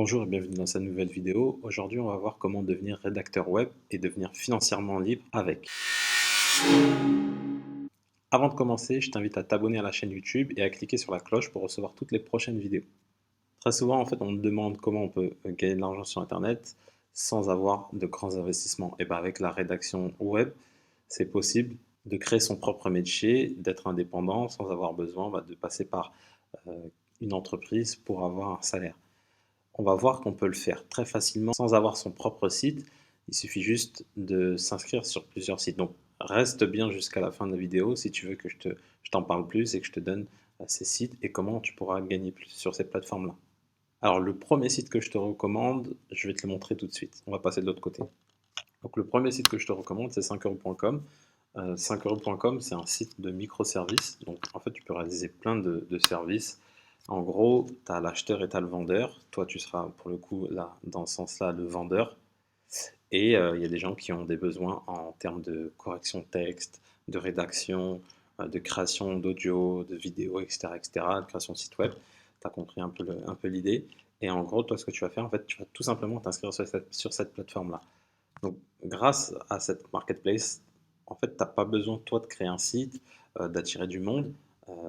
Bonjour et bienvenue dans cette nouvelle vidéo. Aujourd'hui, on va voir comment devenir rédacteur web et devenir financièrement libre avec. Avant de commencer, je t'invite à t'abonner à la chaîne YouTube et à cliquer sur la cloche pour recevoir toutes les prochaines vidéos. Très souvent, en fait, on me demande comment on peut gagner de l'argent sur Internet sans avoir de grands investissements. Et bien, avec la rédaction web, c'est possible de créer son propre métier, d'être indépendant sans avoir besoin de passer par euh, une entreprise pour avoir un salaire. On va voir qu'on peut le faire très facilement sans avoir son propre site. Il suffit juste de s'inscrire sur plusieurs sites. Donc reste bien jusqu'à la fin de la vidéo si tu veux que je t'en parle plus et que je te donne ces sites et comment tu pourras gagner plus sur ces plateformes-là. Alors le premier site que je te recommande, je vais te le montrer tout de suite. On va passer de l'autre côté. Donc le premier site que je te recommande, c'est 5euros.com. 5euros.com, c'est un site de microservices. Donc en fait, tu peux réaliser plein de services. En gros, tu as l'acheteur et tu as le vendeur. Toi, tu seras pour le coup, là, dans ce sens-là, le vendeur. Et il y a des gens qui ont des besoins en termes de correction de texte, de rédaction, de création d'audio, de vidéos, etc., etc., de création de site web. Tu as compris un peu l'idée. Et en gros, toi, ce que tu vas faire, en fait, tu vas tout simplement t'inscrire sur cette plateforme-là. Donc, grâce à cette marketplace, en fait, tu n'as pas besoin, toi, de créer un site, d'attirer du monde.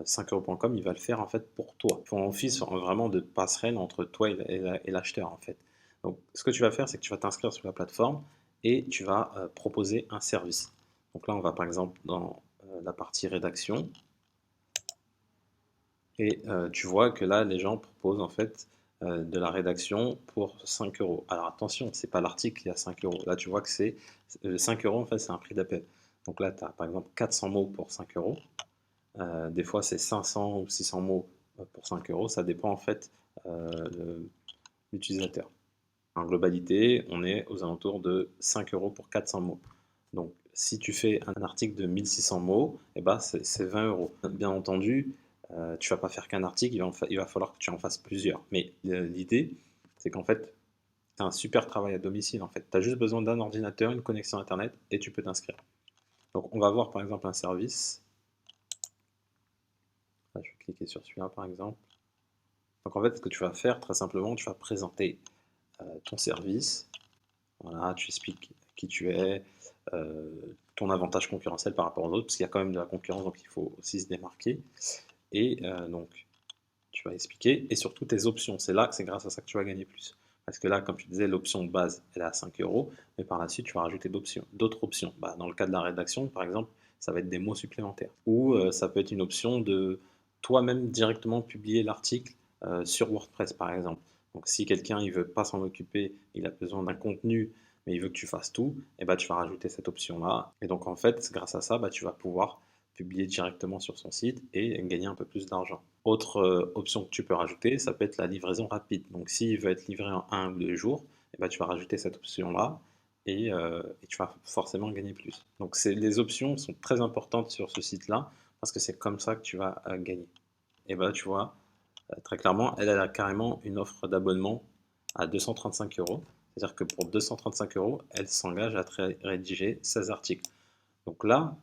5euros.com, il va le faire, en fait, pour toi. Ils font office vraiment de passerelle entre toi et l'acheteur, en fait. Donc, ce que tu vas faire, c'est que tu vas t'inscrire sur la plateforme et tu vas proposer un service. Donc là, on va par exemple dans la partie rédaction et tu vois que là, les gens proposent en fait de la rédaction pour 5 euros. Alors attention, c'est pas l'article qui a 5 euros. Là, tu vois que c'est 5 euros, en fait, c'est un prix d'appel. Donc là, tu as par exemple 400 mots pour 5 euros. Des fois, c'est 500 ou 600 mots pour 5 euros. Ça dépend en fait de l'utilisateur. En globalité, on est aux alentours de 5 euros pour 400 mots. Donc, si tu fais un article de 1600 mots, eh ben, c'est 20 euros. Bien entendu, tu vas pas faire qu'un article, il va falloir que tu en fasses plusieurs. Mais l'idée, c'est qu'en fait, tu as un super travail à domicile. En fait, tu as juste besoin d'un ordinateur, une connexion Internet et tu peux t'inscrire. Donc, on va voir par exemple un service. Là, je vais cliquer sur celui-là par exemple. Donc, en fait, ce que tu vas faire, très simplement, tu vas présenter ton service. Voilà, tu expliques qui tu es, euh, ton avantage concurrentiel par rapport aux autres, parce qu'il y a quand même de la concurrence, donc il faut aussi se démarquer. Et donc, tu vas expliquer, et surtout tes options. C'est grâce à ça que tu vas gagner plus. Parce que là, comme tu disais, l'option de base, elle est à 5 euros, mais par la suite, tu vas rajouter d'autres options. Bah, dans le cas de la rédaction, par exemple, ça va être des mots supplémentaires. Ou ça peut être une option de toi-même directement publier l'article sur WordPress, par exemple. Donc si quelqu'un il veut pas s'en occuper, il a besoin d'un contenu, mais il veut que tu fasses tout, et bah, tu vas rajouter cette option-là. Et donc en fait, grâce à ça, bah, tu vas pouvoir publier directement sur son site et gagner un peu plus d'argent. Autre option que tu peux rajouter, ça peut être la livraison rapide. Donc s'il veut être livré en 1 ou 2 jours, eh ben, tu vas rajouter cette option-là et tu vas forcément gagner plus. Donc les options sont très importantes sur ce site-là parce que c'est comme ça que tu vas gagner. Et ben tu vois, très clairement, elle a carrément une offre d'abonnement à 235 euros. C'est-à-dire que pour 235 euros, elle s'engage à rédiger 16 articles. Donc là,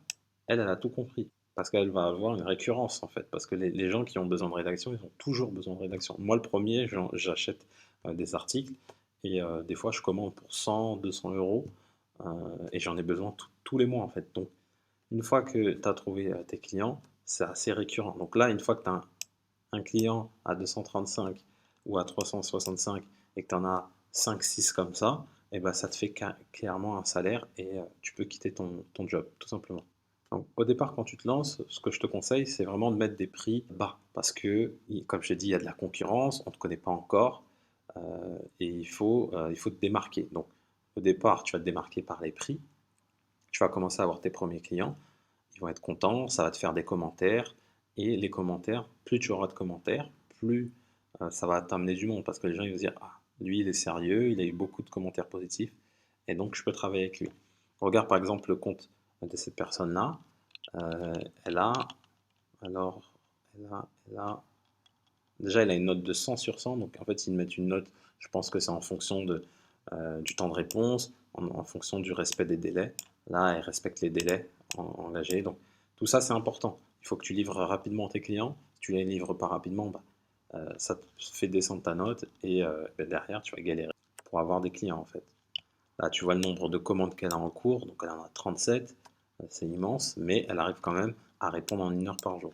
elle a tout compris. Parce qu'elle va avoir une récurrence, en fait. Parce que les gens qui ont besoin de rédaction, ils ont toujours besoin de rédaction. Moi, le premier, j'achète des articles et des fois, je commande pour 100, 200 euros et j'en ai besoin tous les mois, en fait. Donc, une fois que tu as trouvé tes clients, c'est assez récurrent. Donc là, une fois que tu as un client à 235 ou à 365 et que tu en as 5, 6 comme ça, et ben ça te fait clairement un salaire et tu peux quitter ton job, tout simplement. Donc, au départ, quand tu te lances, ce que je te conseille, c'est vraiment de mettre des prix bas. Parce que, comme je t'ai dit, il y a de la concurrence, on ne te connaît pas encore, et il faut te démarquer. Donc, au départ, tu vas te démarquer par les prix, tu vas commencer à avoir tes premiers clients, ils vont être contents, ça va te faire des commentaires, et les commentaires, plus tu auras de commentaires, plus ça va t'amener du monde, parce que les gens ils vont se dire, ah, lui il est sérieux, il a eu beaucoup de commentaires positifs, et donc je peux travailler avec lui. Regarde par exemple le compte de cette personne-là, euh, elle a, alors, elle a, déjà elle a une note de 100 sur 100, donc en fait ils mettent une note, je pense que c'est en fonction du temps de réponse, en fonction du respect des délais. Là, elle respecte les délais engagés, donc tout ça c'est important. Il faut que tu livres rapidement tes clients. Si tu les livres pas rapidement, bah, ça te fait descendre ta note et ben derrière, tu vas galérer pour avoir des clients en fait. Là, tu vois le nombre de commandes qu'elle a en cours, donc elle en a 37, c'est immense, mais elle arrive quand même à répondre en 1 heure par jour.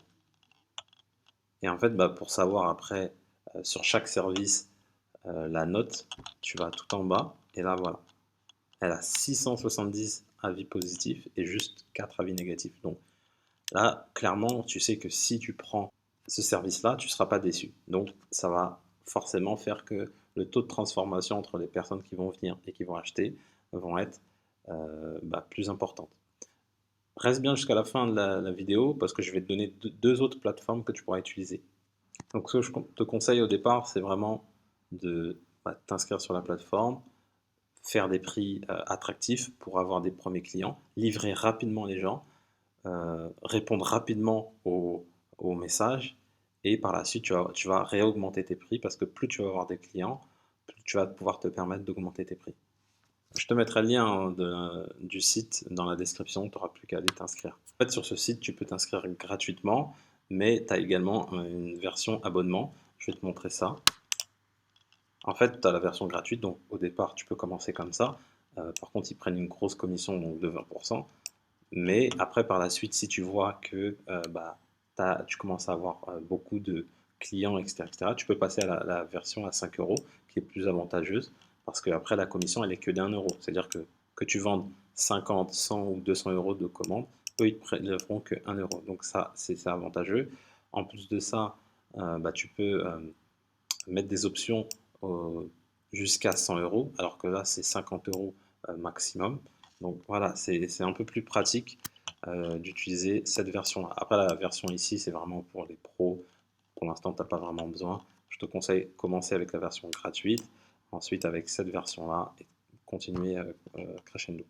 Et en fait, bah, pour savoir après sur chaque service la note, tu vas tout en bas, et là voilà, elle a 670 avis positifs et juste 4 avis négatifs. Donc là, clairement, tu sais que si tu prends ce service-là, tu ne seras pas déçu. Donc ça va forcément faire que le taux de transformation entre les personnes qui vont venir et qui vont acheter vont être plus importantes. Reste bien jusqu'à la fin de la vidéo parce que je vais te donner deux autres plateformes que tu pourras utiliser. Donc ce que je te conseille au départ, c'est vraiment de t'inscrire sur la plateforme, faire des prix attractifs pour avoir des premiers clients, livrer rapidement les gens, répondre rapidement aux messages et par la suite tu vas réaugmenter tes prix parce que plus tu vas avoir des clients, plus tu vas pouvoir te permettre d'augmenter tes prix. Je te mettrai le lien du site dans la description, tu n'auras plus qu'à aller t'inscrire. En fait, sur ce site, tu peux t'inscrire gratuitement, mais tu as également une version abonnement. Je vais te montrer ça. En fait, tu as la version gratuite, donc au départ, tu peux commencer comme ça. Par contre, ils prennent une grosse commission donc de 20%. Mais après, par la suite, si tu vois que tu commences à avoir beaucoup de clients, etc., tu peux passer à la version à 5 euros, qui est plus avantageuse, parce qu'après, la commission, elle est que d'1 euro. C'est-à-dire que tu vendes 50, 100 ou 200 euros de commande, eux, ils ne feront que 1 euro. Donc ça, c'est avantageux. En plus de ça, tu peux mettre des options jusqu'à 100 euros, alors que là, c'est 50 euros maximum. Donc voilà, c'est un peu plus pratique d'utiliser cette version-là. Après, la version ici, c'est vraiment pour les pros. Pour l'instant, tu n'as pas vraiment besoin. Je te conseille de commencer avec la version gratuite, ensuite avec cette version-là et continuer crescendo.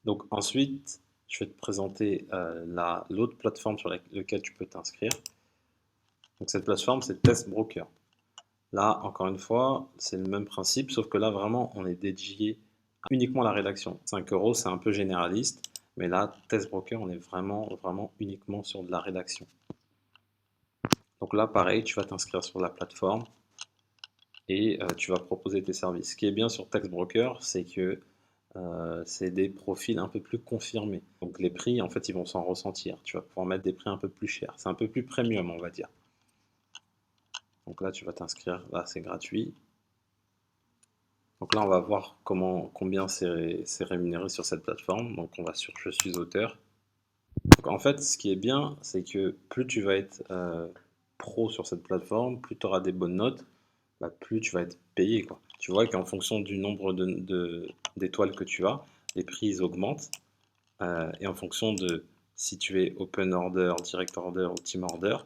Donc ensuite, je vais te présenter l'autre plateforme sur laquelle tu peux t'inscrire. Donc cette plateforme, c'est Test Broker. Là, encore une fois, c'est le même principe, sauf que là, vraiment, on est dédié uniquement à la rédaction. 5 euros, c'est un peu généraliste, mais là, Test Broker, on est vraiment, vraiment uniquement sur de la rédaction. Donc là, pareil, tu vas t'inscrire sur la plateforme et tu vas proposer tes services. Ce qui est bien sur Text Broker, c'est que c'est des profils un peu plus confirmés. Donc les prix, en fait, ils vont s'en ressentir. Tu vas pouvoir mettre des prix un peu plus chers. C'est un peu plus premium, on va dire. Donc là, tu vas t'inscrire. Là, c'est gratuit. Donc là, on va voir combien c'est rémunéré sur cette plateforme. Donc on va sur Je suis auteur. Donc en fait, ce qui est bien, c'est que plus tu vas être pro sur cette plateforme, plus tu auras des bonnes notes, plus tu vas être payé, quoi. Tu vois qu'en fonction du nombre d'étoiles que tu as, les prix ils augmentent. Et en fonction de si tu es open order, direct order ou team order,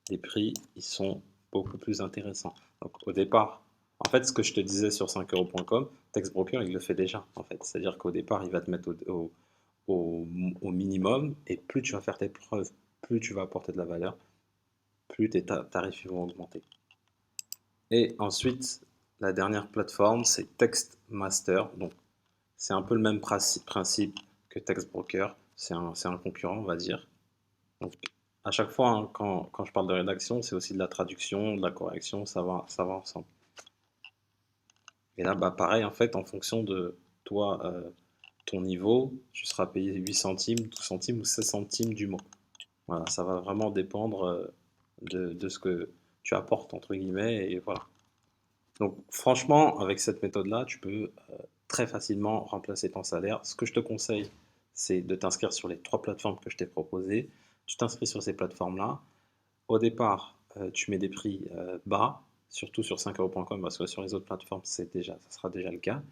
les prix ils sont beaucoup plus intéressants. Donc au départ, en fait, ce que je te disais sur 5euros.com, TextBroker il le fait déjà. En fait, c'est-à-dire qu'au départ, il va te mettre au minimum, et plus tu vas faire tes preuves, plus tu vas apporter de la valeur, plus tes tarifs vont augmenter. Et ensuite, la dernière plateforme, c'est TextMaster. Donc, c'est un peu le même principe que TextBroker. C'est un concurrent, on va dire. Donc, à chaque fois, hein, quand je parle de rédaction, c'est aussi de la traduction, de la correction, ça va ensemble. Et là, pareil, en fait, en fonction de toi, ton niveau, tu seras payé 8 centimes, 12 centimes ou 16 centimes du mot. Voilà, ça va vraiment dépendre de ce que tu apportes, entre guillemets, et voilà. Donc franchement, avec cette méthode-là, tu peux très facilement remplacer ton salaire. Ce que je te conseille, c'est de t'inscrire sur les 3 plateformes que je t'ai proposées. Tu t'inscris sur ces plateformes-là. Au départ, tu mets des prix bas, surtout sur 5euros.com, parce que sur les autres plateformes, ça sera déjà le cas.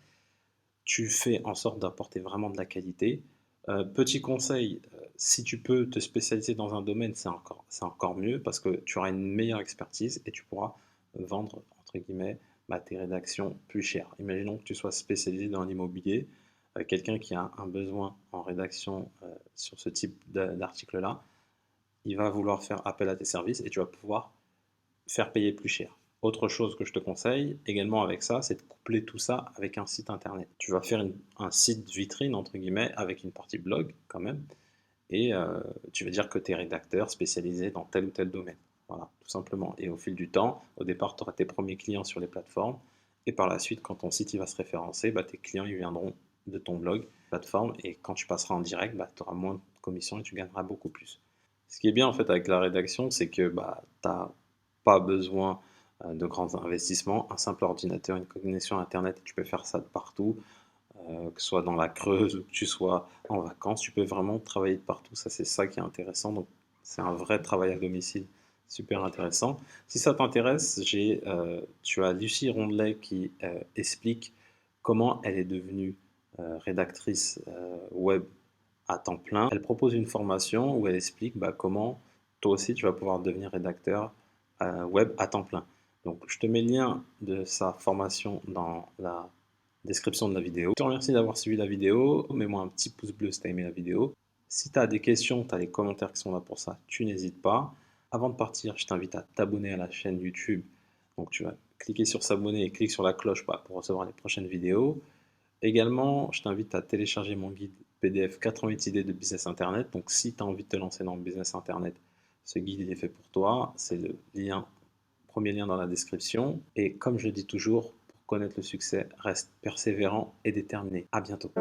Tu fais en sorte d'apporter vraiment de la qualité. Petit conseil, si tu peux te spécialiser dans un domaine, c'est encore mieux parce que tu auras une meilleure expertise et tu pourras vendre, entre guillemets, tes rédactions plus chères. Imaginons que tu sois spécialisé dans l'immobilier, quelqu'un qui a un besoin en rédaction sur ce type d'article-là, il va vouloir faire appel à tes services et tu vas pouvoir faire payer plus cher. Autre chose que je te conseille également avec ça, c'est de coupler tout ça avec un site internet. Tu vas faire un site vitrine, entre guillemets, avec une partie blog quand même, et tu vas dire que tu es rédacteur spécialisé dans tel ou tel domaine. Voilà, tout simplement. Et au fil du temps, au départ, tu auras tes premiers clients sur les plateformes. Et par la suite, quand ton site il va se référencer, bah, tes clients ils viendront de ton blog, plateforme. Et quand tu passeras en direct, bah, tu auras moins de commissions et tu gagneras beaucoup plus. Ce qui est bien en fait avec la rédaction, c'est que bah, tu n'as pas besoin de grands investissements. Un simple ordinateur, une connexion Internet, tu peux faire ça de partout, que ce soit dans la Creuse ou que tu sois en vacances. Tu peux vraiment travailler de partout. Ça, c'est ça qui est intéressant. Donc, c'est un vrai travail à domicile. Super intéressant. Si ça t'intéresse, tu as Lucie Rondelet qui explique comment elle est devenue rédactrice web à temps plein. Elle propose une formation où elle explique bah, comment toi aussi tu vas pouvoir devenir rédacteur web à temps plein. Donc je te mets le lien de sa formation dans la description de la vidéo. Je te remercie d'avoir suivi la vidéo. Mets-moi un petit pouce bleu si tu as aimé la vidéo. Si tu as des questions, tu as les commentaires qui sont là pour ça, tu n'hésites pas. Avant de partir, je t'invite à t'abonner à la chaîne YouTube. Donc tu vas cliquer sur s'abonner et clique sur la cloche pour recevoir les prochaines vidéos. Également, je t'invite à télécharger mon guide PDF 88 idées de business internet. Donc si tu as envie de te lancer dans le business internet, ce guide il est fait pour toi. C'est le lien, premier lien dans la description. Et comme je dis toujours, pour connaître le succès, reste persévérant et déterminé. À bientôt.